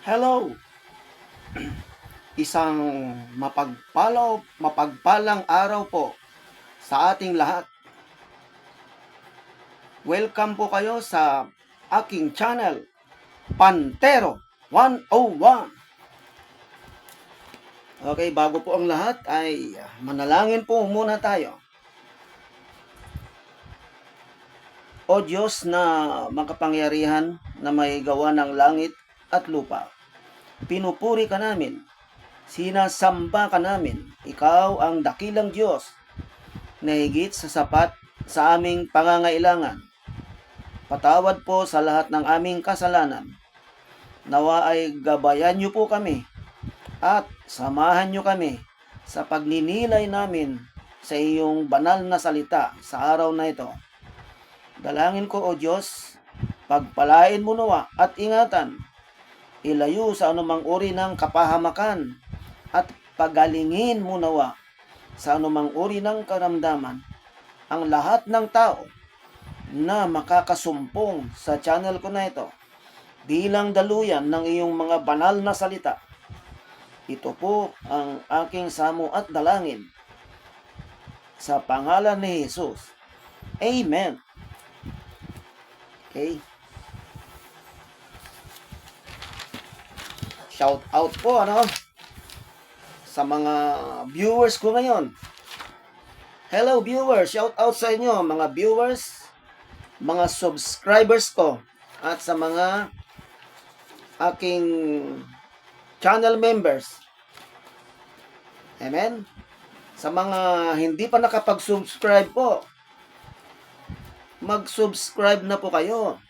Hello! Isang mapagpalang araw po sa ating lahat. Welcome po kayo sa aking channel, Pantero 101. Okay, bago po ang lahat ay manalangin po muna tayo. O Diyos na makapangyarihan na may gawa ng langit at lupa, pinupuri ka namin, sinasamba ka namin. Ikaw ang dakilang Diyos na higit sa sapat sa aming pangangailangan. Patawad po sa lahat ng aming kasalanan. Nawa ay gabayan niyo po kami at samahan niyo kami sa pagninilay namin sa iyong banal na salita sa araw na ito. Dalangin ko, O Diyos, pagpalain mo nawa at ingatan, ilayo sa anumang uri ng kapahamakan at pagalingin mo nawa sa anumang uri ng karamdaman ang lahat ng tao na makakasumpong sa channel ko na ito bilang daluyan ng iyong mga banal na salita. Ito po ang aking samo at dalangin sa pangalan ni Jesus. Amen. Okay. Shout out po sa mga viewers ko ngayon. Hello viewers, shout out sa inyo mga viewers, mga subscribers ko at sa mga aking channel members. Amen. Sa mga hindi pa nakapag-subscribe po, mag-subscribe na po kayo.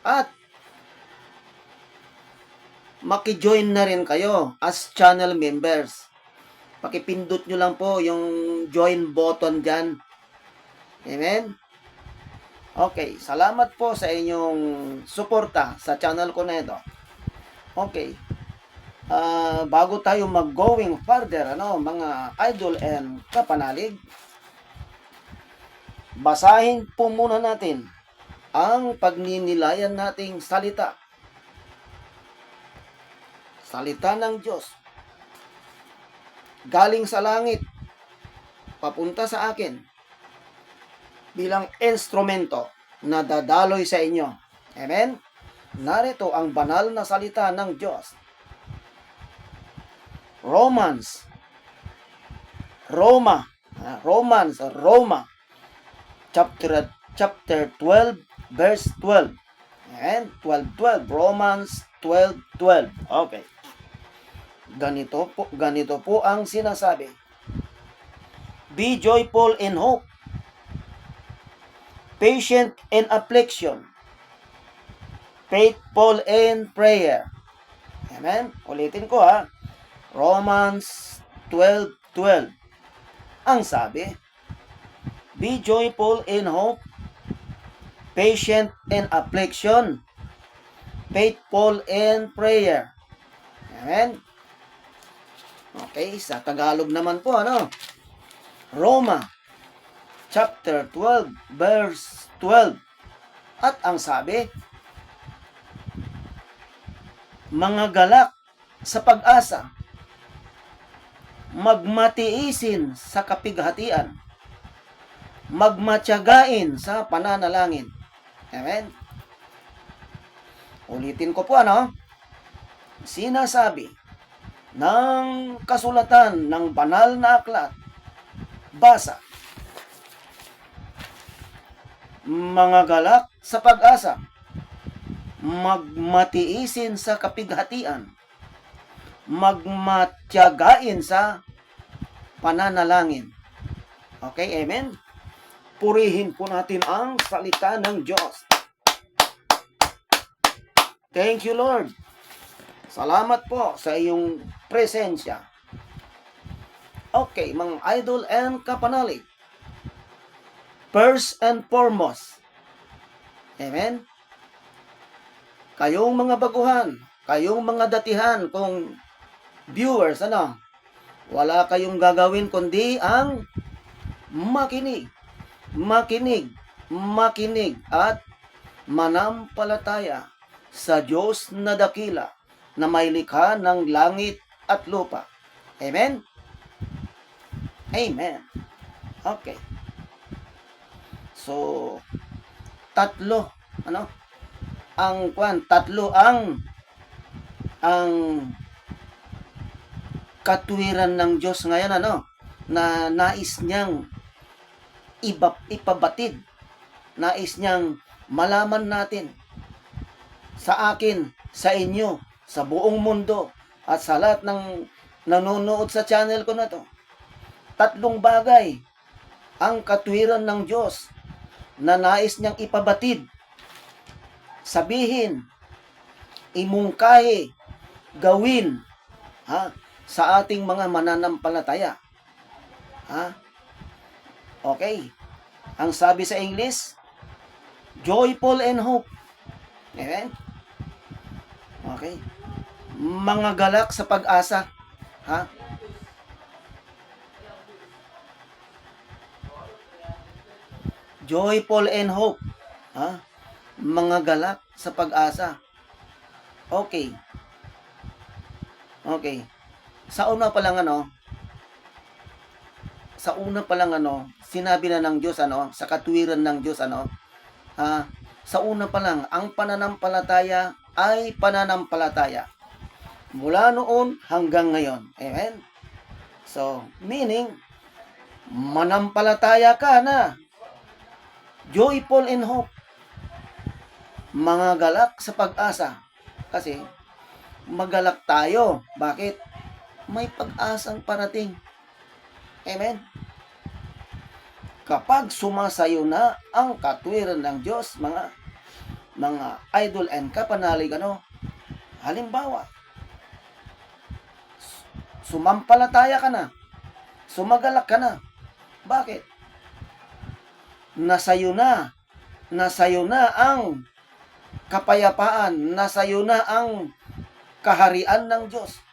At maki-join na rin kayo as channel members. Pakipindot nyo lang po yung join button dyan. Amen? Okay, salamat po sa inyong suporta sa channel ko na ito. Okay. Bago tayo mag-going further, mga idol and kapanalig, basahin po muna natin ang pagninilayan nating salita. Salita ng Diyos. Galing sa langit, papunta sa akin, bilang instrumento na dadaloy sa inyo. Amen? Narito ang banal na salita ng Diyos. Roma, chapter 12, verse 12. Amen? 12. Romans 12:12. Okay. Ganito po ang sinasabi. Be joyful in hope, patient in affliction, faithful in prayer. Amen? Ulitin ko Romans 12:12. Ang sabi, be joyful in hope, patient in affliction, faithful in prayer. Amen? Okay, sa Tagalog naman po, Roma, chapter 12, verse 12. At ang sabi, mga galak sa pag-asa, magmatiisin sa kapighatian, magmatyagain sa pananalangin. Amen? Ulitin ko po, sinasabi ng kasulatan ng banal na aklat. Basa. Mga galak sa pag-asa, magmatiisin sa kapighatian, magmatyagain sa pananalangin. Okay, amen? Purihin po natin ang salita ng Diyos. Thank you, Lord. Salamat po sa iyong presensya. Okay, mga idol and kapanalig. First and foremost, amen? Kayong mga baguhan, kayong mga datihan, kung viewers, wala kayong gagawin kundi ang makinig at manampalataya sa Diyos na dakila na may likha ng langit at lupa. Amen? Amen. Okay. So, tatlo, tatlo ang katwiran ng Diyos ngayon, na nais niyang ipabatid, nais niyang malaman natin, sa akin, sa inyo, sa buong mundo, at sa lahat ng nanonood sa channel ko na to. Tatlong bagay ang katwiran ng Diyos na nais niyang ipabatid, sabihin, imungkahi, gawin, sa ating mga mananampalataya. Okay. Ang sabi sa English, joyful and hope. Amen? Okay. Mga galak sa pag-asa. Joyful and hope. Mga galak sa pag-asa. Okay. Okay. Sa una pa lang sinabi na ng Diyos sa katwiran ng Diyos sa una pa lang, ang pananampalataya ay pananampalataya. Mula noon hanggang ngayon. Amen? So, meaning, manampalataya ka na. Joyful in hope. Mga galak sa pag-asa. Kasi, magalak tayo. Bakit? May pag-asang parating. Amen? Kapag sumasayo na ang katwiran ng Diyos, mga idol and kapanalig, halimbawa, sumampalataya ka na, sumagalak ka na. Bakit? Nasayo na ang kapayapaan, nasayo na ang kaharian ng Diyos.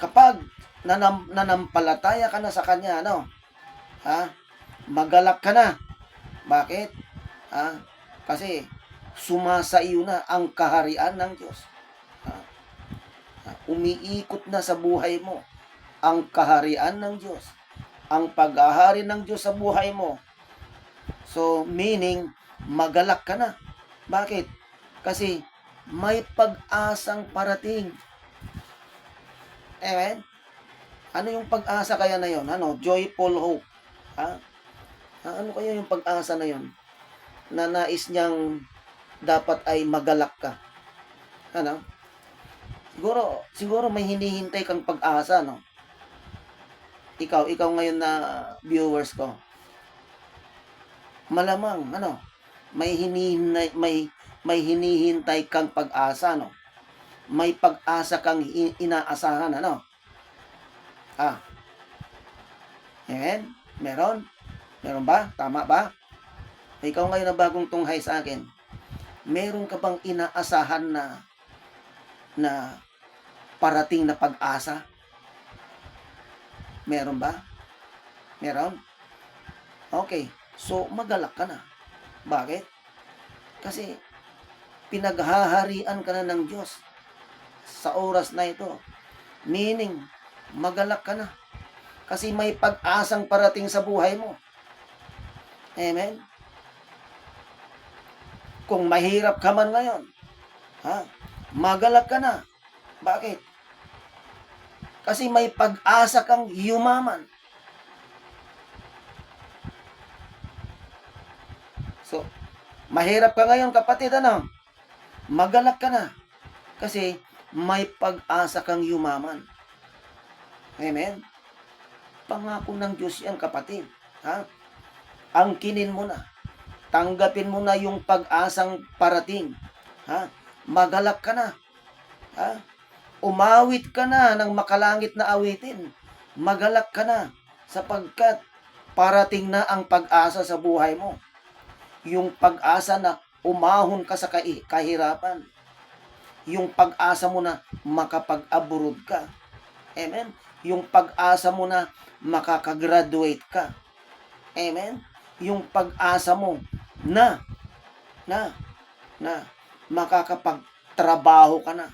Kapag nanampalataya ka na sa Kanya, magalak ka na. Bakit? Kasi sumasaiyo na ang kaharian ng Diyos. Umiikot na sa buhay mo ang kaharian ng Diyos. Ang paghahari ng Diyos sa buhay mo. So, meaning, magalak ka na. Bakit? Kasi may pag-asang parating. Amen? Ano yung pag-asa kaya na yun? Joyful hope. Ano kaya yung pag-asa na yun? Na nais niyang dapat ay magalak ka. Siguro may hinihintay kang pag-asa, Ikaw ngayon na viewers ko. Malamang, may hinihintay kang pag-asa, May pag-asa kang inaasahan, Amen? Meron? Meron ba? Tama ba? Ikaw ngayon na bagong tunghay sa akin, meron ka bang inaasahan na parating na pag-asa? Meron ba? Meron? Okay. So, magalak ka na. Bakit? Kasi, pinaghaharian ka na ng Diyos sa oras na ito. Meaning, magalak ka na. Kasi may pag-asang parating sa buhay mo. Amen? Kung mahirap ka man ngayon, magalak ka na. Bakit? Kasi may pag-asa kang yumaman. So, mahirap ka ngayon, kapatid, magalak ka na. Kasi may pag-asa kang yumaman. Amen? Pangako ng Diyos yan, kapatid. Angkinin mo na. Tanggapin mo na yung pag-asang parating. Magalak ka na. Umawit ka na ng makalangit na awitin. Magalak ka na sapagkat parating na ang pag-asa sa buhay mo. Yung pag-asa na umahon ka sa kahirapan. Yung pag-asa mo na makapag-abroad ka. Amen? Yung pag-asa mo na makakagraduate ka. Amen? Yung pag-asa mo na na makakapagtrabaho ka na.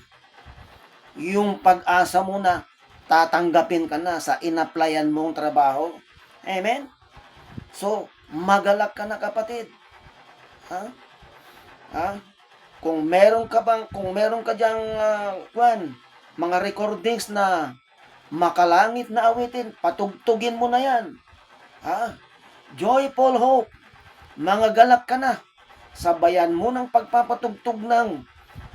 Yung pag-asa mo na tatanggapin ka na sa inaplayan mong trabaho. Amen? So, magalak ka na kapatid. Ha? Ha? Kung meron ka diyang mga recordings na makalangit na awitin, patugtugin mo na yan. Ha? Joyful hope. Mga galak ka na. Sabayan mo ng pagpapatugtog ng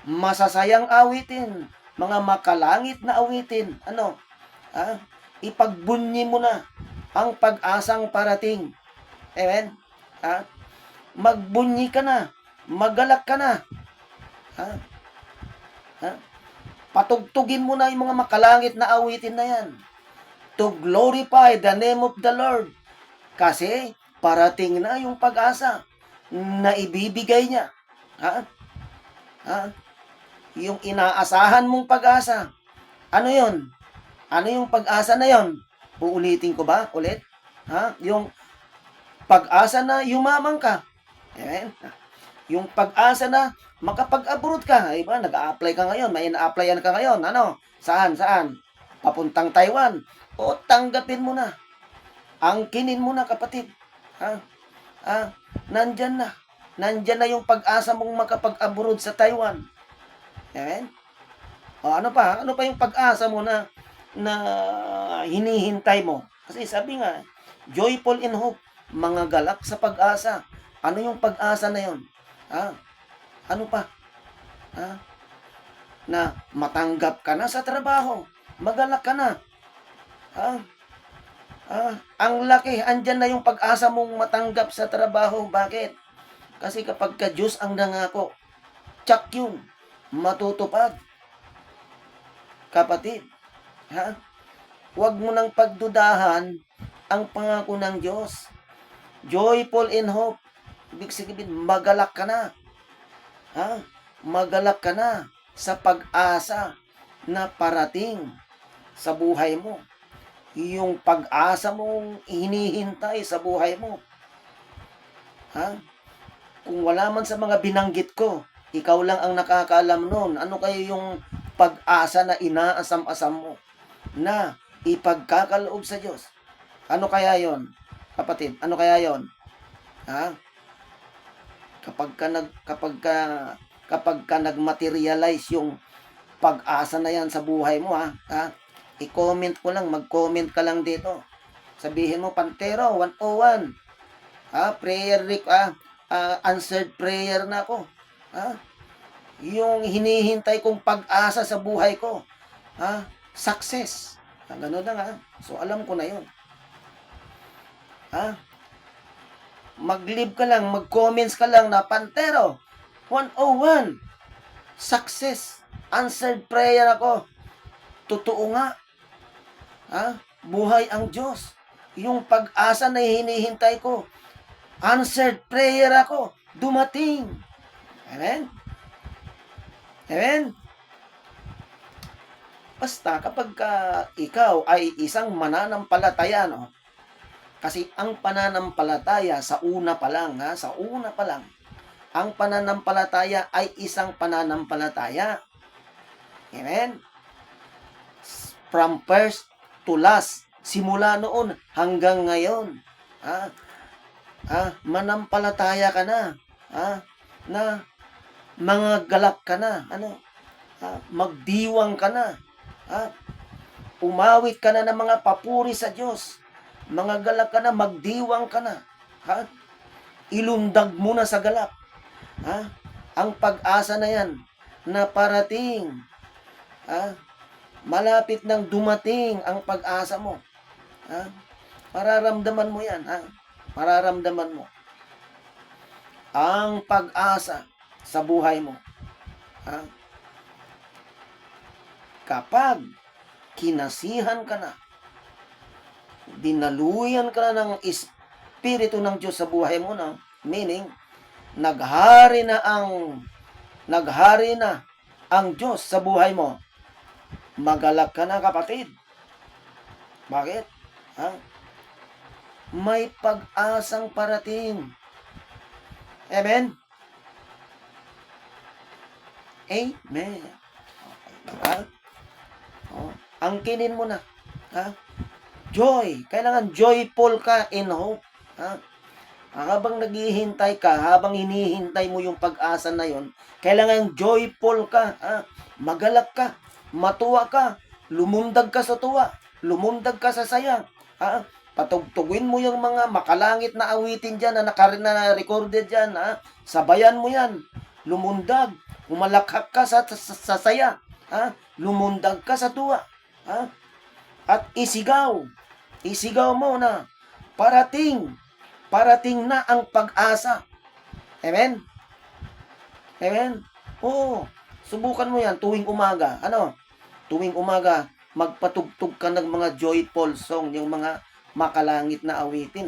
masasayang awitin, mga makalangit na awitin. Ano? Ha? Ipagbunyi mo na ang pag-asang parating. Amen? Ha? Magbunyi ka na. Magalak ka na. Ha? Ha? Patugtugin mo na yung mga makalangit na awitin na yan. To glorify the name of the Lord. Kasi parating na yung pag-asa na ibibigay niya. Ha? Ha? Yung inaasahan mong pag-asa. Ano yon? Ano yung pag-asa na yon? Uulitin ko ba ulit? Ha? Yung pag-asa na yumaman ka. Amen? Yung pag-asa na makapag-abroad ka. Diba? Nag-a-apply ka ngayon. May ina-applyan ka ngayon. Ano? Saan? Papuntang Taiwan. O tanggapin mo na. Angkinin mo na kapatid. Ha? Ha? Nandyan na. Nandyan na yung pag-asa mong makapag-abroad sa Taiwan. Amen? O ano pa? Ano pa yung pag-asa mo na hinihintay mo? Kasi sabi nga, joyful in hope, mga galak sa pag-asa. Ano yung pag-asa na yon? Ha? Ano pa? Ha? Na matanggap ka na sa trabaho. Magalak ka na. Ha? Ang laki, andyan na yung pag-asa mong matanggap sa trabaho. Bakit? Kasi kapag ka Diyos ang nangako, tsak yun, matutupad. Kapatid, ha? Huwag mo nang pagdudahan ang pangako ng Diyos. Joyful in hope. Ibig sabihin, magalak ka na. Ha? Magalak ka na sa pag-asa na parating sa buhay mo. Yung pag-asa mong hinihintay sa buhay mo. Ha? Kung wala man sa mga binanggit ko, ikaw lang ang nakakaalam nun. Ano kayo yung pag-asa na inaasam-asam mo na ipagkakaloob sa Diyos? Ano kaya yon, kapatid? Ano kaya yon? Ha? Kapag ka nagmaterialize yung pag-asa na yan sa buhay mo, ha? I-comment ko lang, mag-comment ka lang dito. Sabihin mo, Pantero 101. Prayer answered prayer na ako. Yung hinihintay kong pag-asa sa buhay ko. Success. Ganun lang, So alam ko na 'yon. Mag-leave ka lang, mag-comments ka lang na Pantero 101. Success. Answered prayer ako. Totoo nga. Buhay ang Diyos. Yung pag-asa na hinihintay ko. Answered prayer ako. Dumating. Amen? Amen? Basta kapag ikaw ay isang mananampalataya, no? Kasi ang pananampalataya sa una pa lang, ang pananampalataya ay isang pananampalataya. Amen? From first to last, simula noon hanggang ngayon. Manampalataya ka na. Na mga galak ka na. Magdiwang ka na. Umawit ka na ng mga papuri sa Diyos. Mga galak ka na, magdiwang ka na. Ilundag mo na sa galak. Ang pag-asa na yan na parating. Malapit nang dumating ang pag-asa mo. Mararamdaman mo yan. Mararamdaman mo. Ang pag-asa sa buhay mo. Kapag kinasihan ka na, dinaluyan ka na ng Espiritu ng Diyos sa buhay mo, no? Meaning, naghari na ang Diyos sa buhay mo. Magalak ka na, kapatid. Bakit? May pag-asang parating. Amen? Amen. Okay, diba? Angkinin mo na. Ha? Joy. Kailangan joyful ka in hope. Ha? Habang naghihintay ka, habang hinihintay mo yung pag-asa na yon, kailangan joyful ka. Ha? Magalak ka. Matuwa ka. Lumundag ka sa tuwa. Lumundag ka sa saya. Ha? Patugtugin mo yung mga makalangit na awitin dyan na recorded dyan. Ha? Sabayan mo yan. Lumundag. Umalakhak ka sa saya. Ha? Lumundag ka sa tuwa. Ha? At isigaw. Isigaw mo na parating na ang pag-asa. Amen? Amen? Oo. Subukan mo yan tuwing umaga. Tuwing umaga, magpatugtog ka ng mga joyful song, yung mga makalangit na awitin.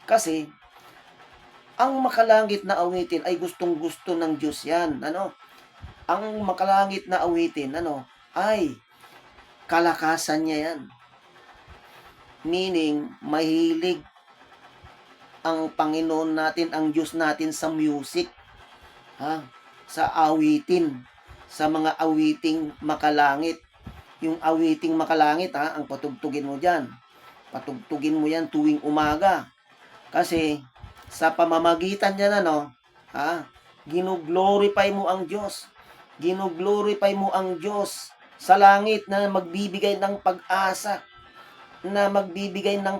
Kasi, ang makalangit na awitin ay gustong-gusto ng Diyos yan. Ang makalangit na awitin, ay kalakasan niya yan. Meaning, mahilig ang Panginoon natin, ang Diyos natin sa music, sa awitin, sa mga awiting makalangit. Yung awiting makalangit, ang patugtugin mo dyan. Patugtugin mo yan tuwing umaga. Kasi, sa pamamagitan niya ginuglorify mo ang Diyos. Ginuglorify mo ang Diyos sa langit na magbibigay ng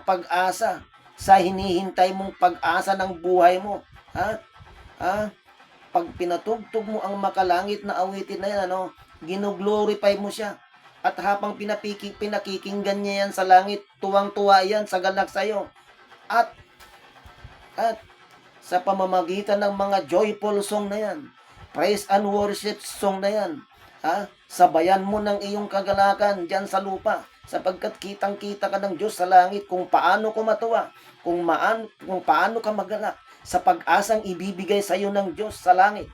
pag-asa. Sa hinihintay mong pag-asa ng buhay mo. Pag pinatugtog mo ang makalangit na awitin na yan, ginuglorify mo siya. At habang pinakikinggan niya yan sa langit, tuwang-tuwa yan sa galak sa'yo. At sa pamamagitan ng mga joyful song na yan, praise and worship song na yan, sabayan mo ng iyong kagalakan dyan sa lupa, sapagkat kitang-kita ka ng Diyos sa langit kung paano ko matuwa, kung paano ka magalak sa pag-asang ibibigay sa iyo ng Diyos sa langit.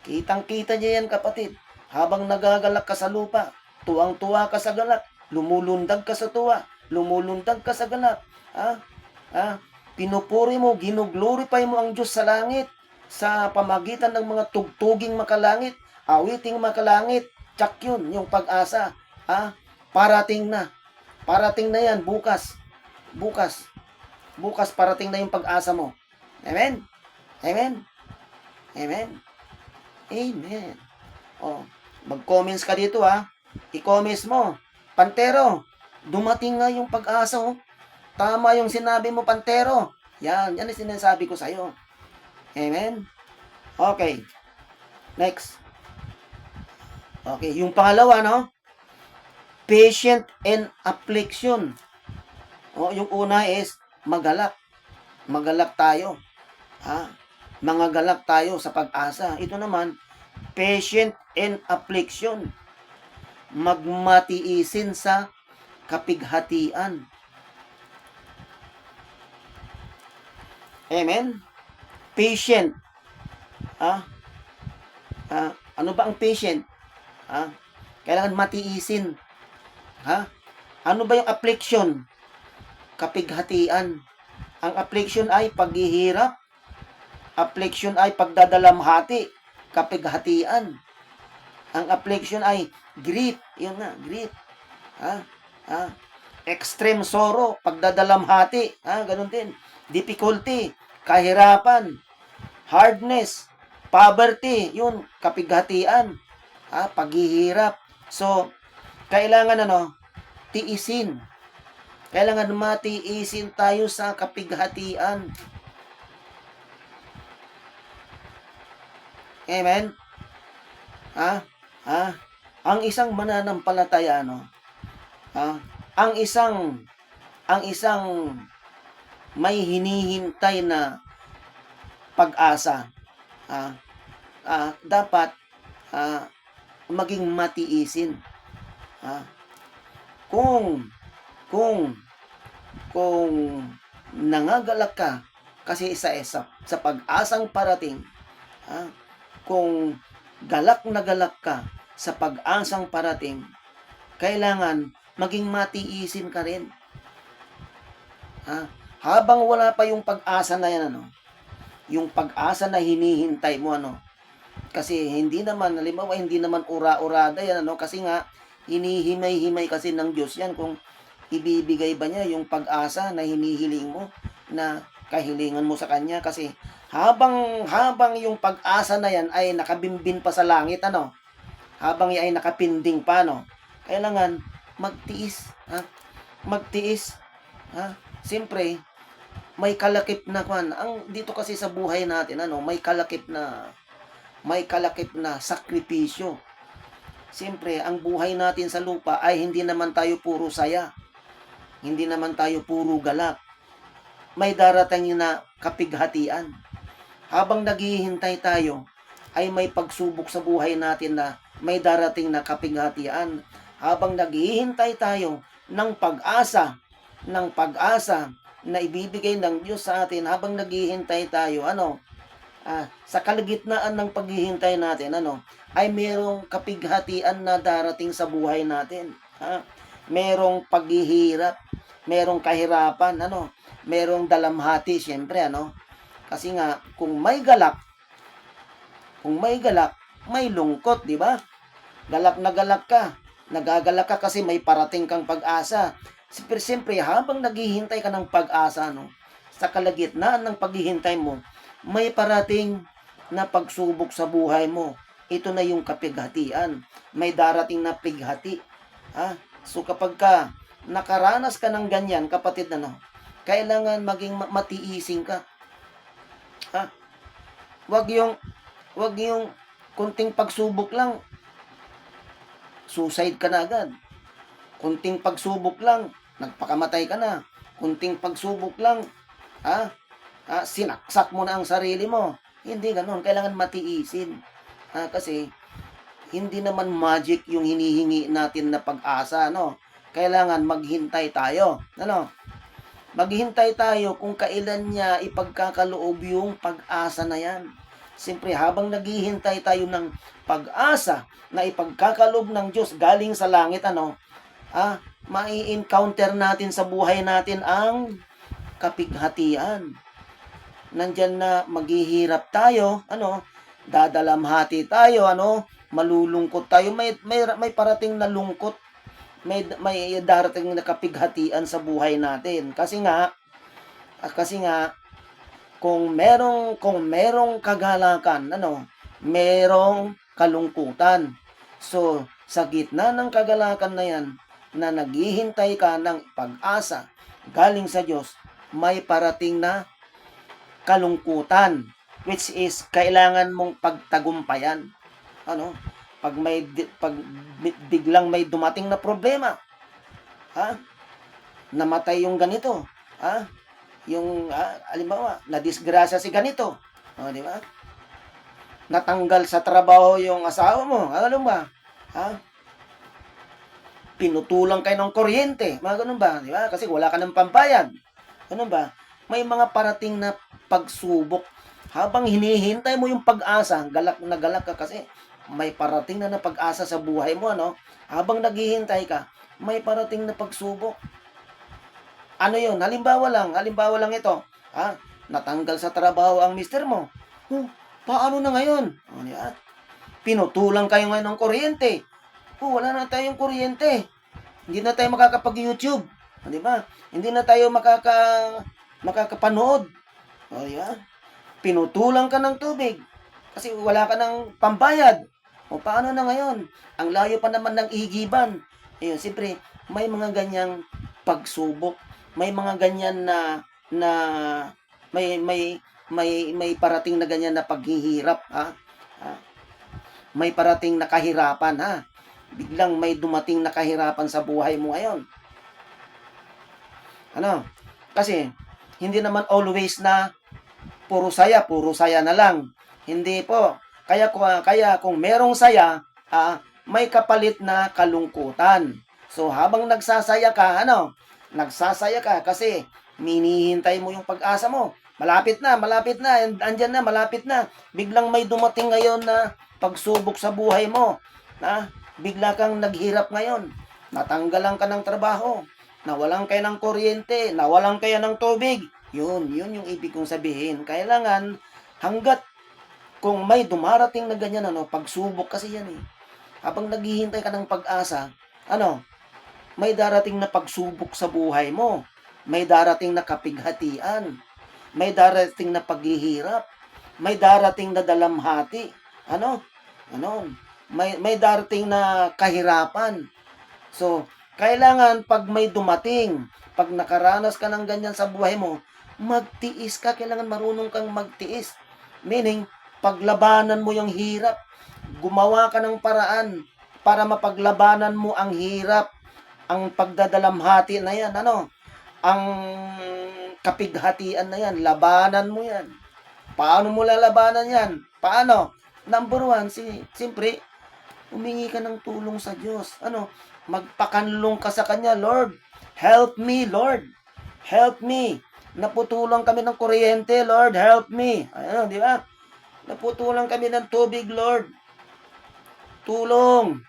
Kitang-kita niya yan, kapatid. Habang nagagalak ka sa lupa, tuwang-tuwa ka sa galak, lumulundag ka sa tuwa, lumulundag ka sa galak. Pinupuri mo, ginuglorify mo ang Diyos sa langit sa pamagitan ng mga tugtuging makalangit, awiting makalangit. Tsak yun, yung pag-asa. Parating na. Parating na yan bukas. Bukas parating na yung pag-asa mo. Amen? Amen? Amen? Amen. Mag-comments ka dito I-comments mo. Pantero, dumating nga yung pag-asa Tama yung sinabi mo, Pantero. Yan ang sinasabi ko sa'yo. Amen? Okay. Next. Okay, yung pangalawa, patient and affliction. Yung una is magalak. Magalak tayo. Mangagalak tayo sa pag-asa. Ito naman, patient and affliction. Magmatiisin sa kapighatian. Amen? Patient. Ano ba ang patient? Kailangan matiisin. Ano ba yung affliction? Kapighatian. Ang affliction ay paghihirap. Affliction ay pagdadalamhati. Kapighatian. Ang affliction ay grief. Yun nga, grief. Extreme sorrow, pagdadalamhati. Ganun din. Difficulty, kahirapan, hardness, poverty, yun, kapighatian, paghihirap. So, kailangan tiisin. Kailangan matiisin tayo sa kapighatian. Amen? Ang isang mananampalataya, ang isang may hinihintay na pag-asa, dapat maging matiisin. Kung nangagalak ka kasi sa pag-asang parating, kung galak na galak ka sa pag-asang parating, kailangan maging matiisin ka rin. Habang wala pa yung pag-asa na yan, yung pag-asa na hinihintay mo, Kasi hindi naman, halimbawa, hindi naman ura-urada yan, ano, kasi nga, hinihimay-himay kasi ng Diyos yan kung ibibigay ba niya yung pag-asa na hinihiling mo, na kahilingan mo sa Kanya, kasi habang yung pag-asa na yan ay nakabimbin pa sa langit, ano, habang yan ay nakapinding pa, no, kailangan magtiis, ha? Magtiis, ha? Siyempre, may kalakip na kwan. Ang dito kasi sa buhay natin, ano, may kalakip na sakripisyo. Siyempre, ang buhay natin sa lupa ay hindi naman tayo puro saya. Hindi naman tayo puro galak. May darating na kapighatian. Habang naghihintay tayo, ay may pagsubok sa buhay natin na may darating na kapighatian. Habang naghihintay tayo ng pag-asa na ibibigay ng Diyos sa atin, habang naghihintay tayo, ano, sa kalagitnaan ng paghihintay natin, ano, ay merong kapighatian na darating sa buhay natin. Ha? Merong paghihirap, merong kahirapan, ano, merong dalamhati, syempre, ano. Kasi nga, kung may galak, may lungkot, di ba? Galak na galak ka. Nagagalak ka kasi may parating kang pag-asa. Siyempre, habang naghihintay ka ng pag-asa, no, sa kalagitnaan ng paghihintay mo, may parating na pagsubok sa buhay mo. Ito na yung kapighatian. May darating na pighati. Ha? So kapag ka nakaranas ka ng ganyan, kapatid, ano, kailangan maging matiising ka. Ha? Wag yung kunting pagsubok lang, suicide ka na agad. Kunting pagsubok lang, nagpakamatay ka na. Kunting pagsubok lang, sinaksak mo na ang sarili mo. Hindi ganoon, kailangan matiisin. Kasi hindi naman magic yung hinihingi natin na pag-asa, no? Kailangan maghintay tayo, ano? Maghintay tayo kung kailan niya ipagkakaloob yung pag-asa na yan. Siyempre, habang naghihintay tayo ng pag-asa na ipagkakaloob ng Diyos galing sa langit, ano, mai-encounter natin sa buhay natin ang kapighatian. Nandyan na maghihirap tayo, ano, dadalamhati tayo, ano, malulungkot tayo, may parating na lungkot, may darating na kapighatian sa buhay natin. Kasi nga kung merong kagalakan, ano, merong kalungkutan. So, sa gitna ng kagalakan na yan, na naghihintay ka ng pag-asa galing sa Diyos, may parating na kalungkutan, which is kailangan mong pagtagumpayan. Ano? Pag biglang may dumating na problema, namatay yung ganito, yung halimbawa, nadisgrasya si ganito, di ba? Natanggal sa trabaho yung asawa mo, ano ba? Pinutulang kayo ng kuryente, mga ganun ba? Di ba? Kasi wala ka ng pambayad. Ganun ba? May mga parating na pagsubok. Habang hinihintay mo yung pag-asa, galak na galak ka kasi may parating na pag-asa sa buhay mo, ano? Habang naghihintay ka, may parating na pagsubok. Ano yun? Halimbawa lang ito. Natanggal sa trabaho ang mister mo. Paano na ngayon? Pinutulang kayo ngayon ng kuryente. Wala na tayong kuryente. Hindi na tayo makakapag-YouTube. Di ba? Hindi na tayo makakapanood. Di ba? Pinutulang ka ng tubig. Kasi wala ka ng pambayad. Paano na ngayon? Ang layo pa naman ng ihigiban. Ayun, siyempre, may mga ganyang pagsubok. May mga ganyan na may parating na ganyan na paghihirap, May parating na kahirapan, Biglang may dumating na kahirapan sa buhay mo ngayon. Ano? Kasi hindi naman always na puro saya na lang. Hindi po. Kaya kung merong saya, may kapalit na kalungkutan. So habang nagsasaya ka kasi minihintay mo yung pag-asa mo. Malapit na, andyan na, malapit na. Biglang may dumating ngayon na pagsubok sa buhay mo. Bigla kang naghirap ngayon. Natanggalan ka ng trabaho. Nawalan kayo ng kuryente. Nawalan kayo ng tubig. Yun yung ibig kong sabihin. Kailangan hanggat kung may dumarating na ganyan, pagsubok kasi yan eh. Habang naghihintay ka ng pag-asa, may darating na pagsubok sa buhay mo. May darating na kapighatian. May darating na paghihirap. May darating na dalamhati. May darating na kahirapan. So, kailangan pag may dumating, pag nakaranas ka ng ganyan sa buhay mo, magtiis ka. Kailangan marunong kang magtiis. Meaning, paglabanan mo yung hirap. Gumawa ka ng paraan para mapaglabanan mo ang hirap, ang pagdadalamhati na yan, ang kapighatian na yan, labanan mo yan. Paano mo lalabanan yan? Paano? Number one, siyempre, humingi ka ng tulong sa Diyos. Magpakanlong ka sa Kanya, Lord. Help me, Lord. Help me. Naputulang kami ng kuryente, Lord. Help me. Di ba? Naputulang kami ng tubig, Lord. Tulong.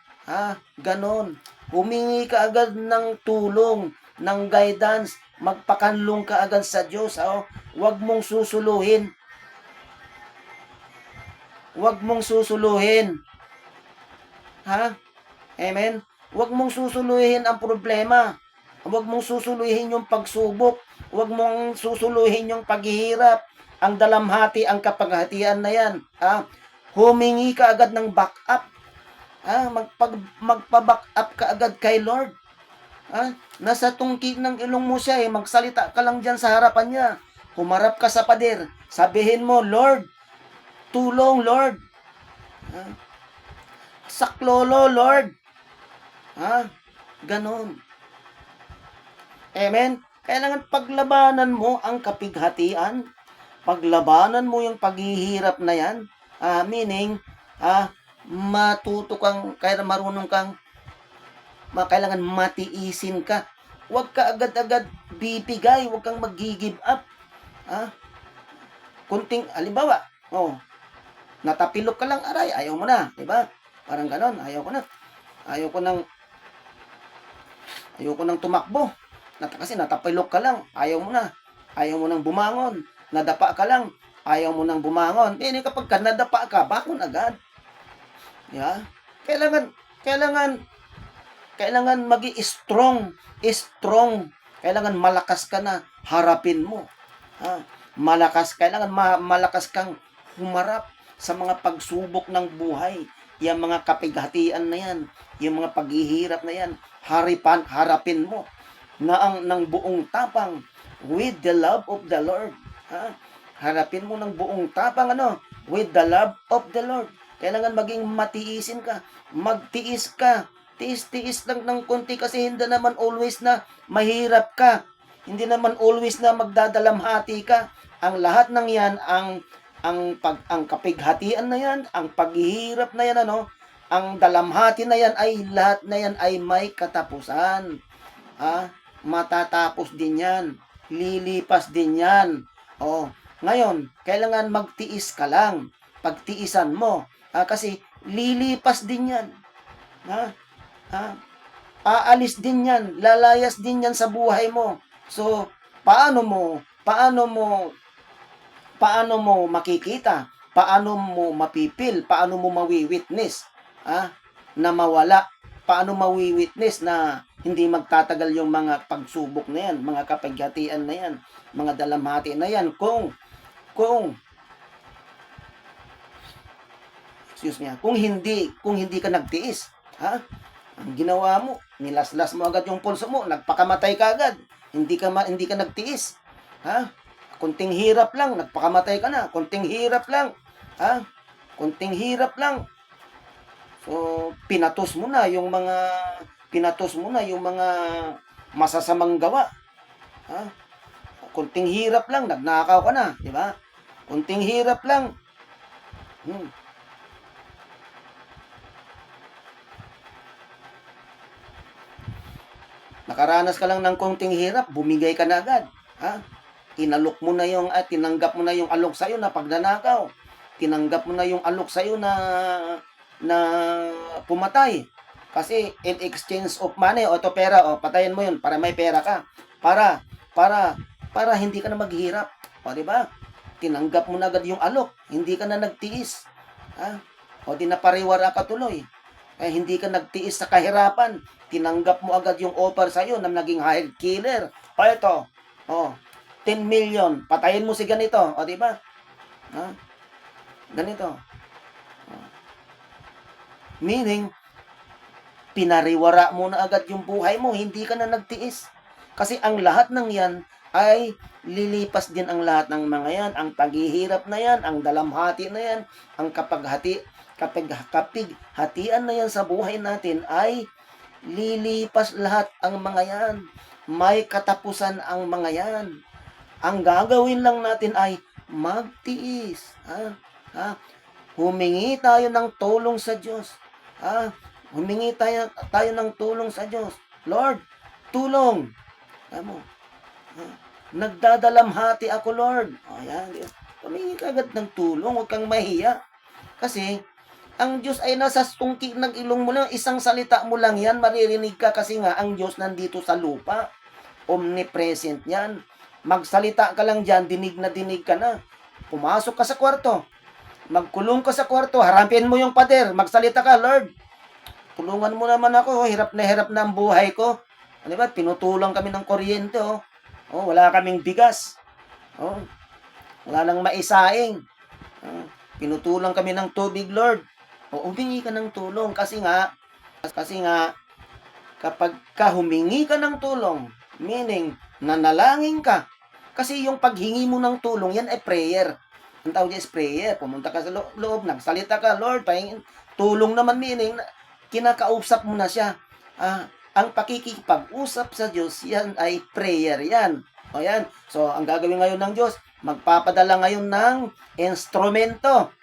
Ganon. Humingi ka agad ng tulong, ng guidance. Magpakanlong ka agad sa Diyos. Huwag mong susuluhin. Huwag mong susuluhin. Amen? Huwag mong susuluhin ang problema. Huwag mong susuluhin yung pagsubok. Huwag mong susuluhin yung paghihirap. Ang dalamhati, ang kapaghatian na yan. Humingi ka agad ng backup. Magpa-back up ka agad kay Lord. Nasa tungkid ng ilong mo siya magsalita ka lang dyan sa harapan niya. Humarap ka sa pader. Sabihin mo, Lord, tulong, Lord. Saklolo, Lord. Ganon. Amen? Kailangan paglabanan mo ang kapighatian. Paglabanan mo yung paghihirap na yan. Meaning, matuto kang, kaya marunong kang, kailangan matiisin ka. Huwag ka agad-agad bibigay, huwag kang mag-give up. Kunting, halimbawa, natapilok ka lang, aray, ayaw mo na, diba? Parang ganon, ayaw ko na. Ayaw ko nang tumakbo. Kasi natapilok ka lang, ayaw mo na. Ayaw mo nang bumangon. Nadapa ka lang, ayaw mo nang bumangon. Kapag ka nadapa ka, bakon agad. Yeah? Kailangan magi-strong. Kailangan malakas ka na harapin mo. Kailangan malakas kang humarap sa mga pagsubok ng buhay. Yung mga kapighatian na yan, yung mga paghihirap na yan, harapin mo ng buong tapang with the love of the Lord. Harapin mo ng buong tapang with the love of the Lord. Kailangan maging matiisin ka. Magtiis ka. Tiis-tiis lang ng konti kasi hindi naman always na mahirap ka. Hindi naman always na magdadalamhati ka. Ang lahat ng yan, ang kapighatian na yan, ang paghihirap na yan, ang dalamhati na yan ay lahat na yan ay may katapusan. Matatapos din yan. Lilipas din yan. Ngayon, kailangan magtiis ka lang. Pagtiisan mo. Kasi lilipas din yan. Aalis din yan. Lalayas din yan sa buhay mo. So, paano mo makikita? Paano mo mapipil? Paano mo mawi-witness? Na mawala? Paano mawi-witness na hindi magtatagal yung mga pagsubok na yan, mga kapighatian na yan, mga dalamhati na yan, kung hindi ka nagtiis. Ang ginawa mo, nilaslas mo agad yung pulso mo, nagpakamatay ka agad. Hindi ka nagtiis. Kunting hirap lang, nagpakamatay ka na. Kunting hirap lang. Kunting hirap lang. So, pinatos mo na yung mga masasamang gawa. Kunting hirap lang, nagnakaw ka na, di ba? Kunting hirap lang. Nakaranas ka lang ng kunting hirap, bumigay ka na agad. Tinanggap mo na yung alok sa'yo na pagnanakaw. Tinanggap mo na yung alok sa'yo na pumatay. Kasi in exchange of money o to pera, patayin mo yun para may pera ka. Para hindi ka na maghirap. Di ba? tinanggap mo na agad yung alok. Hindi ka na nagtiis. Ha? O di napariwara ka tuloy. Hindi ka nagtiis sa kahirapan. Tinanggap mo agad yung offer sa'yo na naging hired killer. O ito, 10 million, patayin mo si ganito. O di ba? Ha? Ganito. Meaning, pinariwara mo na agad yung buhay mo. Hindi ka na nagtiis. Kasi ang lahat ng yan ay lilipas din ang lahat ng mga yan. Ang paghihirap na yan, ang dalamhati na yan, ang kapighatian na yan sa buhay natin ay lilipas lahat ang mga yan. May katapusan ang mga yan. Ang gagawin lang natin ay magtiis. Humingi tayo ng tulong sa Diyos. Humingi tayo ng tulong sa Diyos. Lord, tulong. Nagdadalamhati ako, Lord. Yan. Humingi ka agad ng tulong. Huwag kang mahiya. Kasi, ang Diyos ay nasa tungki ng ilong mo lang. Isang salita mo lang yan, maririnig ka kasi nga, ang Diyos nandito sa lupa. Omnipresent yan. Magsalita ka lang dyan, dinig na dinig ka na. Pumasok ka sa kwarto. Magkulong ka sa kwarto. Harapin mo yung pader. Magsalita ka, Lord. Tulungan mo naman ako. Hirap na ang buhay ko. Ano ba? Pinutulang kami ng kuryente, wala kaming bigas. Wala nang maisaing. Pinutulang kami ng tubig, Lord. Humingi ka ng tulong kasi nga kapag humingi ka ng tulong, meaning nanalangin ka. Kasi yung paghingi mo ng tulong, yan ay prayer. Ang tawag niya is prayer. Pumunta ka sa loob, nagsalita ka, Lord, pahingin. Tulong naman meaning kinakausap mo na siya. Ang pakikipag-usap sa Diyos, yan ay prayer yan. Yan. So, ang gagawin ngayon ng Diyos, magpapadala ngayon ng instrumento.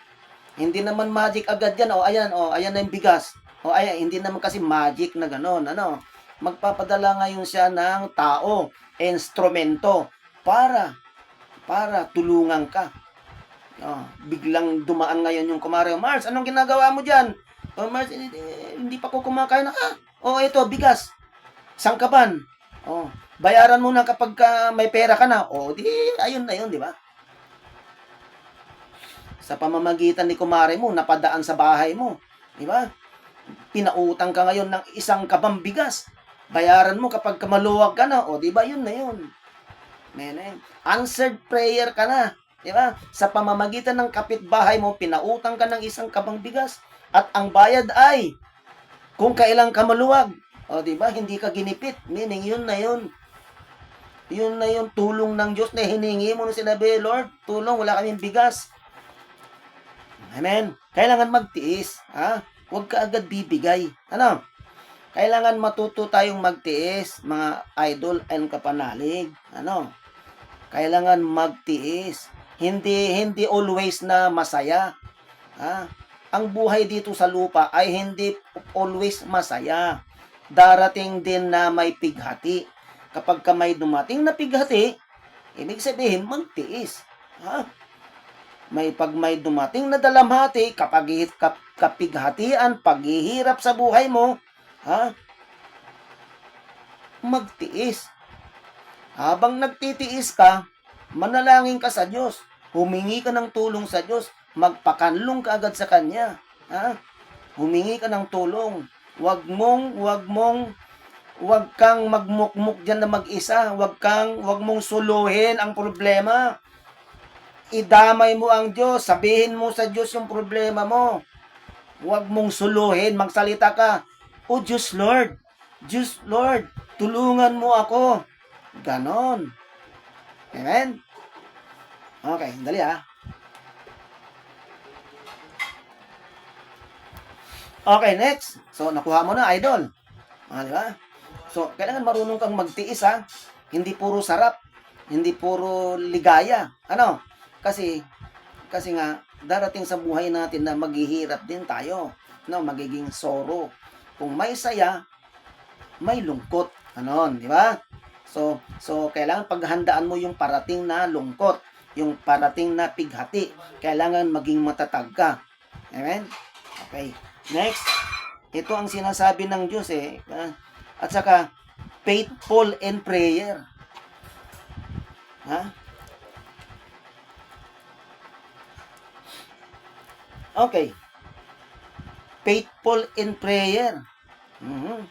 Hindi naman magic agad yan. Ayan na yung bigas. Ayan, hindi naman kasi magic na gano'n. Magpapadala ngayon siya ng tao, instrumento, para tulungan ka. Biglang dumaan ngayon yung kumare. Mars, anong ginagawa mo dyan? Mars, hindi pa ko kumakain na. Ito, bigas. Sangkapan. Bayaran mo na kapag may pera ka na. Di, ayun na yun, di ba? Sa pamamagitan ni kumare mo, napadaan sa bahay mo. Di ba? Pinautang ka ngayon ng isang kabang bigas. Bayaran mo kapag maluwag ka na. Di ba? Yun na yun. Answered prayer ka na. Di ba? Sa pamamagitan ng kapitbahay mo, pinautang ka ng isang kabang bigas. At ang bayad ay kung kailan ka maluwag. Di ba? Hindi ka ginipit. Meaning, yun na yun. Yun na yung tulong ng Diyos na hiningi mo na sinabi, Lord, tulong, wala kaming bigas. Amen. Kailangan magtiis. Huwag ka agad bibigay. Kailangan matuto tayong magtiis, mga idol and kapanalig. Kailangan magtiis. Hindi always na masaya. Ang buhay dito sa lupa ay hindi always masaya. Darating din na may pighati. Kapag may dumating na pighati, ibig sabihin, magtiis. Pag may dumating na dalamhati, kapighatian, paghihirap sa buhay mo, magtiis. Habang nagtitiis ka, manalangin ka sa Diyos. Humingi ka ng tulong sa Diyos. Magpakanlong ka agad sa Kanya. Humingi ka ng tulong. Huwag kang magmukmuk dyan na mag-isa. Huwag mong suluhin ang problema. Idamay mo ang Diyos. Sabihin mo sa Diyos yung problema mo. Huwag mong suluhin. Magsalita ka. Diyos Lord. Diyos Lord. Tulungan mo ako. Ganon. Amen? Okay, dali Okay, next. So, nakuha mo na, idol. Di ba? So, kailangan marunong kang magtiis, Hindi puro sarap. Hindi puro ligaya. Kasi nga, darating sa buhay natin na maghihirap din tayo. Magiging sorrow. Kung may saya, may lungkot. Di ba? So, kailangan paghandaan mo yung parating na lungkot. Yung parating na pighati. Kailangan maging matatag ka. Amen? Okay. Next, ito ang sinasabi ng Diyos At saka, faithful in prayer. Okay. Faithful in prayer. Mhm.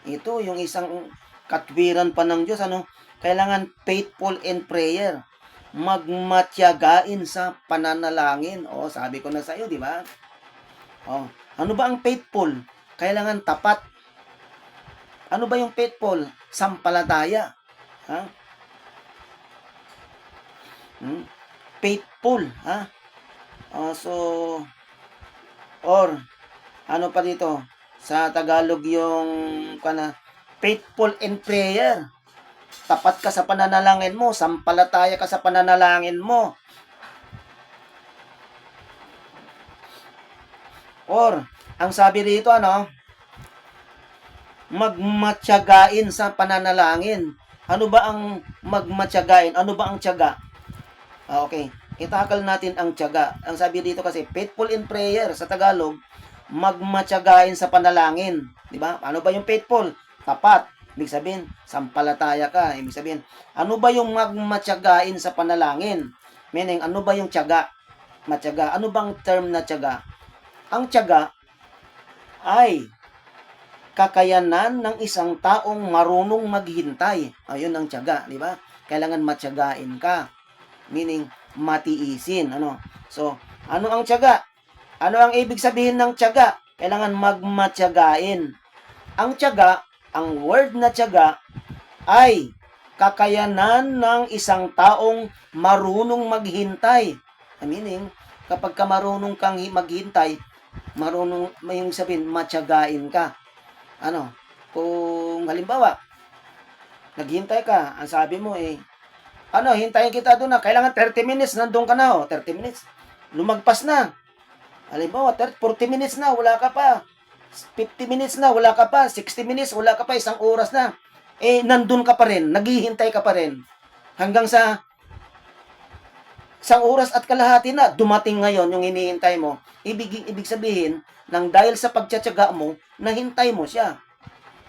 Ito yung isang katwiran pa ng Diyos, ano? Kailangan faithful in prayer. Magmatyagain sa pananalangin. O, sabi ko na sa iyo, di ba? O, ano ba ang faithful? Kailangan tapat. Ano ba yung faithful? Sampalataya. Ha? Faithful, ha? So, or, ano pa dito? Sa Tagalog yung, faithful in prayer. Tapat ka sa pananalangin mo, sampalataya ka sa pananalangin mo. Or, ang sabi dito, magmatyagain sa pananalangin. Ano ba ang magmatyagain? Ano ba ang tiyaga? Okay, itakal natin ang tiyaga. Ang sabi dito kasi, faithful in prayer sa Tagalog, magmatyagain sa panalangin. Di ba? Ano ba yung faithful? Tapat. Ibig sabihin, sampalataya ka. Ibig sabihin, ano ba yung magmatyagain sa panalangin? Meaning, ano ba yung tiyaga? Matyaga. Ano bang term na tiyaga? Ang tiyaga ay kakayanan ng isang taong marunong maghintay. Ayun ang tiyaga, di ba? Kailangan matyagain ka. Meaning, matiisin. So, ano ang tiyaga? Ano ang ibig sabihin ng tiyaga? Kailangan magmatyagain. Ang tiyaga, ang word na tiyaga, ay kakayanan ng isang taong marunong maghintay. Meaning, kapag ka marunong kang maghintay, marunong, may sabihin, matyagain ka. Kung halimbawa, naghintay ka, ang sabi mo hintayin kita doon na, kailangan 30 minutes, nandun ka na, 30 minutes, lumagpas na. Halimbawa, 40 minutes na, wala ka pa. 50 minutes na, wala ka pa. 60 minutes, wala ka pa. Isang oras na. Nandun ka pa rin. Naghihintay ka pa rin. Hanggang sa isang oras at kalahati na, dumating ngayon yung hinihintay mo. Ibig sabihin, nang dahil sa pagtsatsaga mo, nahintay mo siya.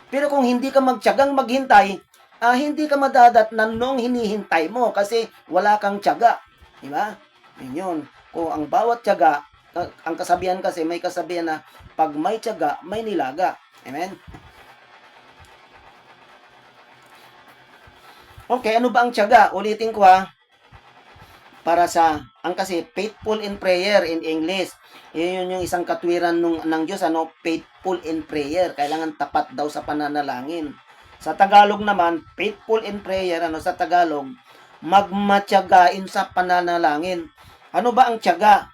Pero kung hindi ka magtsagang maghintay, hindi ka madadatnan nung hinihintay mo kasi wala kang tsaga. Diba? Yun. Kung ang bawat tsaga, ang kasabihan kasi, may kasabihan na pag may tsaga, may nilaga. Amen? Okay, ano ba ang tsaga? Ulitin ko para sa, kasi faithful in prayer in English. Yun yung isang katwiran ng Diyos, faithful in prayer. Kailangan tapat daw sa pananalangin. Sa Tagalog naman, faithful in prayer, sa Tagalog, magmatyagain sa pananalangin. Ano ba ang tiyaga?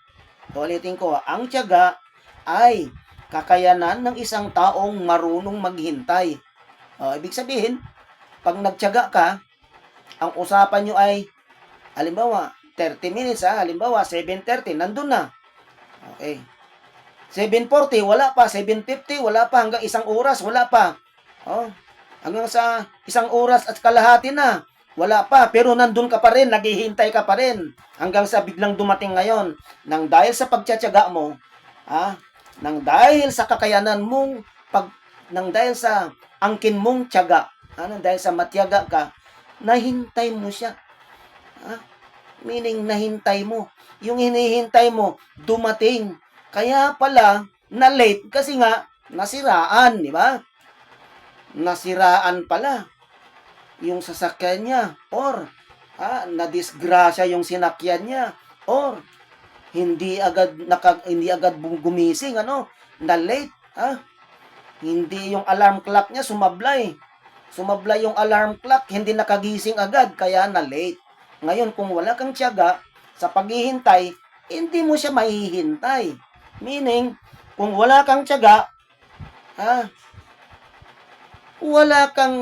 Ulitin ko, ang tiyaga ay kakayanan ng isang taong marunong maghintay. Ibig sabihin, pag nagtiyaga ka, ang usapan nyo ay, halimbawa, 30 minutes, halimbawa, 7:30, nandun na. Okay. 7:40, wala pa. 7:50, wala pa. Hanggang isang oras, wala pa. Hanggang sa isang oras at kalahati na, wala pa. Pero nandun ka pa rin, naghihintay ka pa rin. Hanggang sa biglang dumating ngayon. Nang dahil sa pagtsatsaga mo, nang dahil sa kakayanan mong, nang dahil sa angkin mong tiyaga, nang dahil sa matyaga ka, nahintay mo siya. Meaning, nahintay mo. Yung hinihintay mo, dumating. Kaya pala, na late kasi nga, nasiraan, di ba? Nasiraan pala yung sasakyan niya, or nadisgrasya yung sinakyan niya, or hindi agad gumising, na late, hindi yung alarm clock niya sumablay yung alarm clock, hindi nakagising agad, kaya na late. Ngayon, kung wala kang tiyaga sa paghihintay, hindi mo siya mahihintay. Meaning, kung wala kang tiyaga, wala kang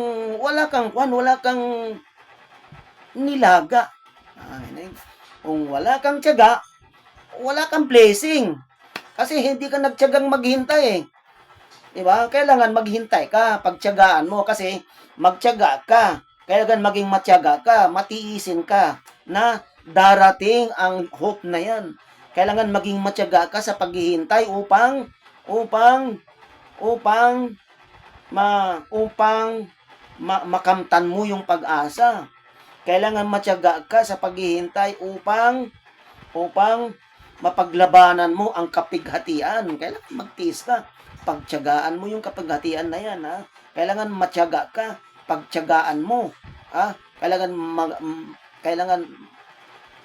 nilaga. Kung wala kang tiyaga, wala kang blessing. Kasi hindi ka nagtiyagang maghintay. Diba? Kailangan maghintay ka, pagtiyagaan mo kasi magtiyaga ka. Kailangan maging matyaga ka, matiisin ka na darating ang hope na yan. Kailangan maging matyaga ka sa paghihintay upang makamtan mo yung pag-asa. Kailangan matyaga ka sa paghihintay upang mapaglabanan mo ang kapighatian. Kailangan magtiis ka. Pagtiyagaan mo yung kapighatian na yan, ha? Kailangan matyaga ka. Pagtiyagaan mo, ha? Kailangan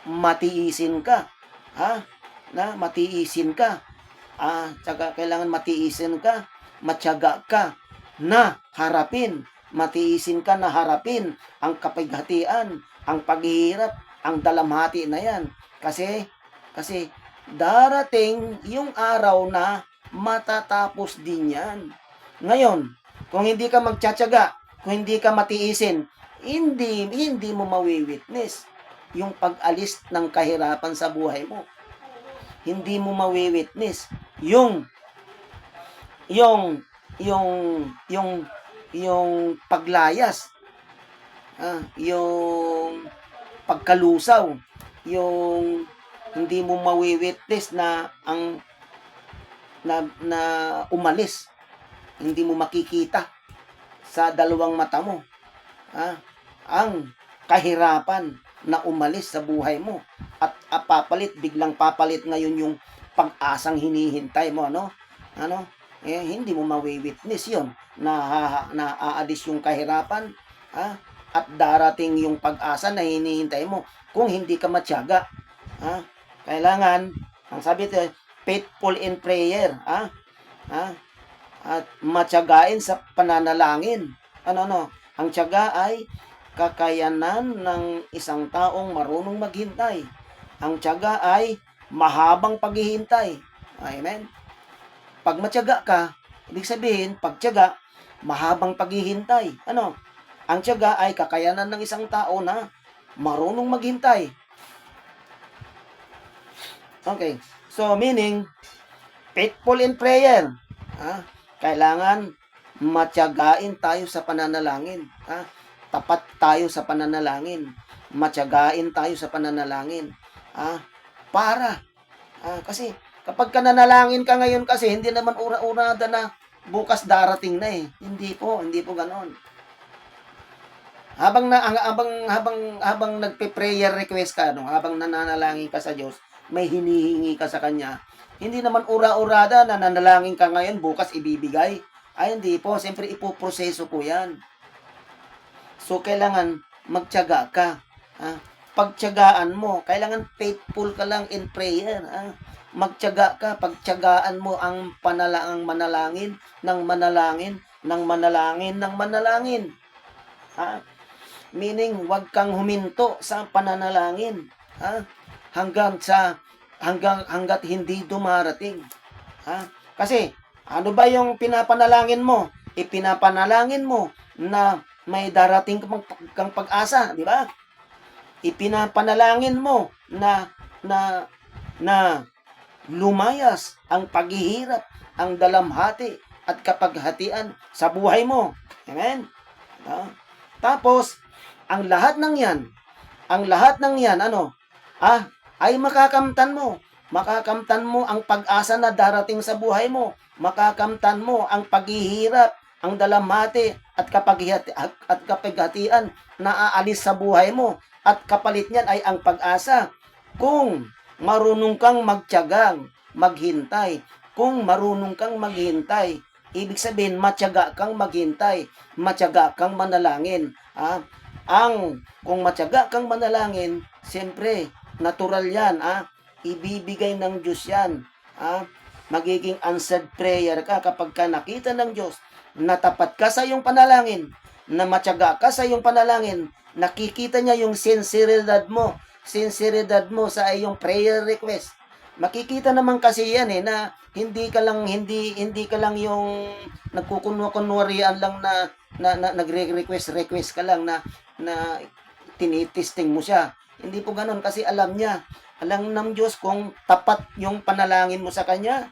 matiisin ka, ha? Matiisin ka. Kailangan matiisin ka, matyaga ka na harapin. Matiisin ka na harapin ang kapighatian, ang paghihirap, ang dalamhati na yan. Kasi darating yung araw na matatapos din yan. Ngayon, kung hindi ka magtsatsaga, kung hindi ka matiisin, hindi mo mawi-witness yung pag-alis ng kahirapan sa buhay mo. Hindi mo mawi-witness yung paglayas, yung pagkalusaw, yung hindi mo mawi-witness na umalis, hindi mo makikita sa dalawang mata mo, ang kahirapan na umalis sa buhay mo at biglang papalit ngayon yung pag-asang hinihintay mo, hindi mo mawi-witness yon na aalis yung kahirapan, at darating yung pag-asa na hinihintay mo kung hindi ka matyaga. Kailangan, ang sabi ito, faithful in prayer, at matyagain sa pananalangin. Ang tiyaga ay kakayanan ng isang taong marunong maghintay. Ang tiyaga ay mahabang paghihintay. Amen. Pag matyaga ka, ibig sabihin, pag tiyaga, mahabang paghihintay. Ang tiyaga ay kakayanan ng isang tao na marunong maghintay. Okay. So, meaning, faithful in prayer. Kailangan matyagain tayo sa pananalangin. Tapat tayo sa pananalangin. Matyagain tayo sa pananalangin. Kasi, kapag nanalangin ka ngayon kasi, hindi naman ura-urada na bukas darating na eh. Hindi po ganon. Habang nagpe-prayer request ka, habang nananalangin ka sa Diyos, may hinihingi ka sa Kanya. Hindi naman ura-urada na nanalangin ka ngayon, bukas ibibigay. Hindi po. Siyempre, ipoproseso po yan. So, kailangan magtiyaga ka. Pagtiyagaan mo, kailangan faithful ka lang in prayer. Magtiyaga ka, pagtiyagaan mo ang manalangin, ng manalangin, ng manalangin, ng manalangin. Meaning, huwag kang huminto sa pananalangin. Hanggat hindi dumarating. Kasi, ano ba yung pinapanalangin mo? Ipinapanalangin mo na may darating kang pag-asa, di ba? Ipinapanalangin mo na lumayas ang paghihirap, ang dalamhati at kapaghatian sa buhay mo. Amen? Tapos, ang lahat ng yan, ay makakamtan mo. Makakamtan mo ang pag-asa na darating sa buhay mo. Makakamtan mo ang paghihirap, ang dalamhati at kapaghatian na aalis sa buhay mo. At kapalit niyan ay ang pag-asa. Kung marunong kang magtiyagang maghintay, kung marunong kang maghintay, ibig sabihin matyaga kang maghintay, matyaga kang manalangin. Kung matyaga kang manalangin, siyempre, natural yan, ibibigay ng Diyos yan. Magiging answered prayer ka kapag ka nakita ng Diyos, natapat ka sa iyong panalangin, na matyaga ka sa iyong panalangin, nakikita niya yung sinseridad mo sa iyong prayer request. Makikita naman kasi yan na hindi ka lang yung nagkukunwa-kunwarian lang na nagre-request ka lang na tinitesting mo siya. Hindi po ganoon kasi alam niya. Alam ng Diyos kung tapat yung panalangin mo sa Kanya.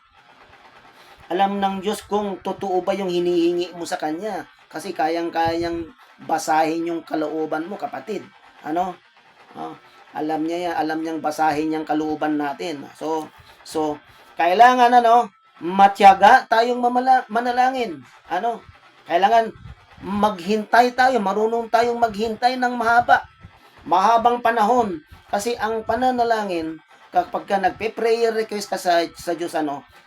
Alam ng Diyos kung totoo ba yung hinihingi mo sa Kanya. Kasi kayang-kayang basahin yung kalooban mo, kapatid. Alam niya yan. Alam niyang basahin yung kalooban natin. So kailangan matyaga tayong manalangin. Kailangan maghintay tayo. Marunong tayong maghintay ng mahabang panahon. Kasi ang pananalangin kapag ka nagpe-prayer request ka sa Diyos,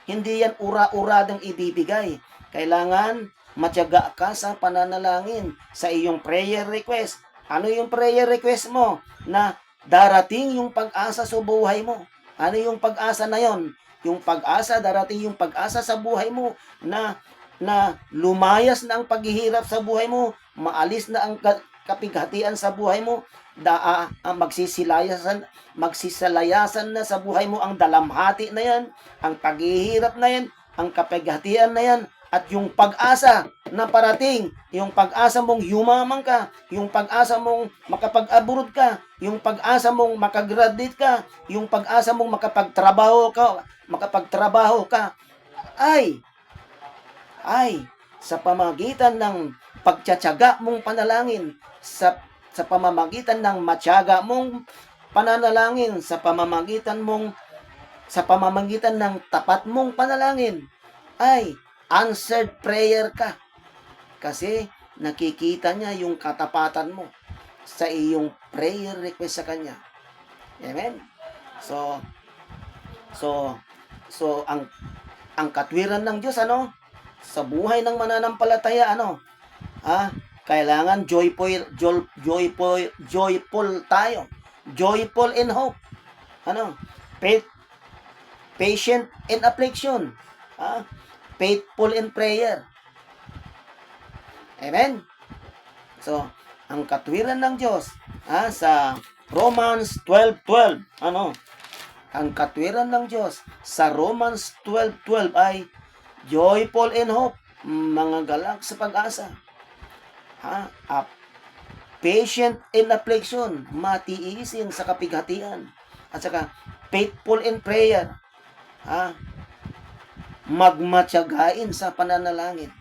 hindi yan ura-uradang ibibigay. Kailangan matyaga ka sa pananalangin sa iyong prayer request. Ano yung prayer request mo? Na darating yung pag-asa sa buhay mo. Ano yung pag-asa na yon? Yung pag-asa, darating yung pag-asa sa buhay mo na lumayas na ang paghihirap sa buhay mo, maalis na ang kapighatian sa buhay mo, magsisalayasan na sa buhay mo ang dalamhati na yan, ang paghihirap na yan, ang kapighatian na yan, at yung pag-asa na parating, yung pag-asa mong yumaman ka, yung pag-asa mong makapag-abroad ka, yung pag-asa mong makagraduate ka, yung pag-asa mong makapagtrabaho ka, ay sa pamagitan ng pagtsatsaga mong panalangin, sa pamamagitan ng matyaga mong pananalangin, sa pamamagitan ng tapat mong panalangin, ay answered prayer ka. Kasi nakikita niya yung katapatan mo sa iyong prayer request sa Kanya. Amen? So ang katwiran ng Diyos, sa buhay ng mananampalataya, kailangan joyful tayo. Joyful in hope. Patient in affliction. Faithful in prayer. Amen? So, ang katwiran ng Diyos, sa Romans 12:12, ang katwiran ng Diyos sa Romans 12:12 ay joyful in hope, mga galak sa pag-asa. Patient in affliction, matiisin sa kapighatian. At saka, faithful in prayer, magmatyagain sa pananalangin.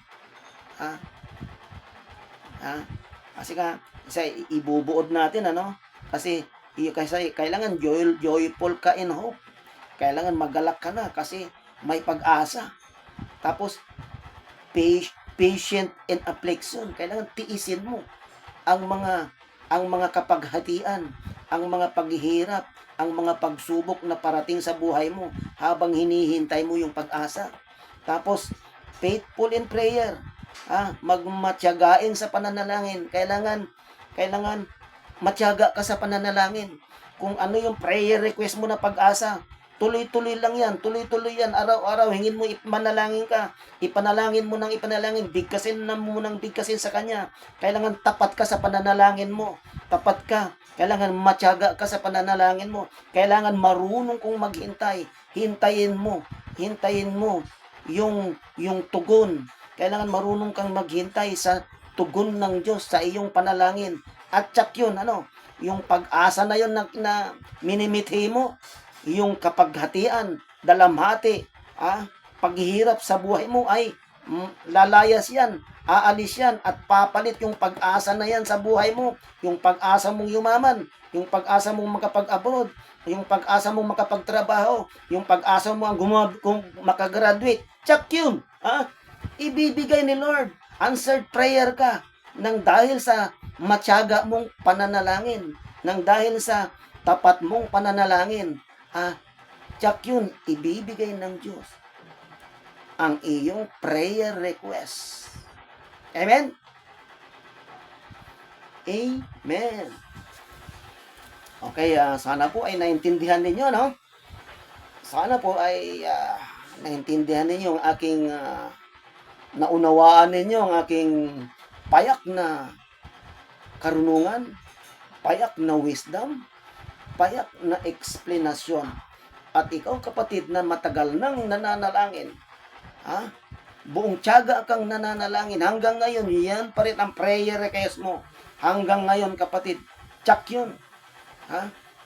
Kasi ibubuod natin, kasi kailangan joyful ka in hope. Kailangan magalak ka na kasi may pag-asa. Tapos, patient in affliction. Kailangan tiisin mo ang mga kapaghatian, ang mga paghihirap, ang mga pagsubok na parating sa buhay mo habang hinihintay mo yung pag-asa. Tapos, faithful in prayer. Magmatyagain sa pananalangin. Kailangan matyaga ka sa pananalangin. Kung ano yung prayer request mo na pag-asa, tuloy-tuloy lang yan. Tuloy-tuloy yan. Araw-araw, hingin mo, ipanalangin ka. Ipanalangin mo ng ipanalangin. Bigkasin sa Kanya. Kailangan tapat ka sa pananalangin mo. Tapat ka. Kailangan matyaga ka sa pananalangin mo. Kailangan marunong kong maghintay. Hintayin mo yung tugon. Kailangan marunong kang maghintay sa tugon ng Diyos sa iyong panalangin. At tsak yun, yung pag-asa na yun na minimithi mo, yung kapaghatian, dalamhati, paghihirap sa buhay mo ay lalayas yan, aalis yan, at papalit yung pag-asa na yan sa buhay mo, yung pag-asa mong yumaman, yung pag-asa mong makapag-abroad, yung pag-asa mong makapagtrabaho, yung pag-asa mo kung makagraduate, tsak yun, ibibigay ni Lord. Answered prayer ka nang dahil sa matyaga mong pananalangin, nang dahil sa tapat mong pananalangin, tsak yun, ibibigay ng Diyos ang iyong prayer request. Amen? Amen. Okay, sana po ay naintindihan ninyo, Sana po ay naintindihan ninyo ang aking naunawaan ninyo ang aking payak na karunungan, payak na wisdom, payak na eksplanasyon. At ikaw, kapatid, na matagal nang nananalangin, buong tiyaga kang nananalangin, hanggang ngayon, yan pa rin ang prayer request mo. Hanggang ngayon, kapatid, tsak yun.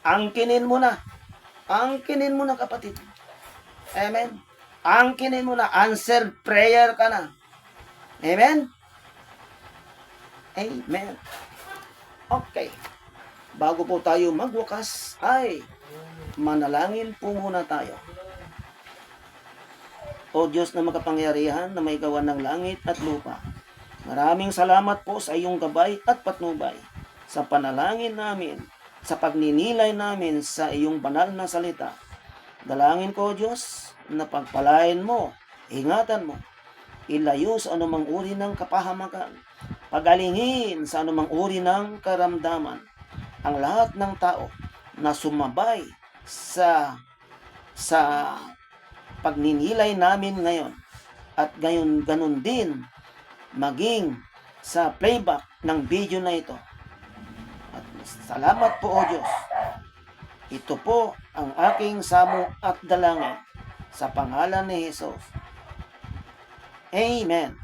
Angkinin mo na. Angkinin mo na, kapatid. Amen. Angkinin mo na. Answered prayer ka na. Amen? Amen. Okay. Bago po tayo magwakas, ay manalangin po muna tayo. O Diyos na makapangyarihan, na may gawa ng langit at lupa, maraming salamat po sa iyong gabay at patnubay sa panalangin namin, sa pagninilay namin sa iyong banal na salita. Dalangin ko, O Diyos, na pagpalain mo, ingatan mo, ilayo sa anumang uri ng kapahamakan, pagalingin sa anumang uri ng karamdaman, ang lahat ng tao na sumabay sa pagninilay namin ngayon, at gayon ganun din maging sa playback ng video na ito. At salamat po, O Diyos. Ito po ang aking samo at dalangin sa pangalan ni Jesus. Amen.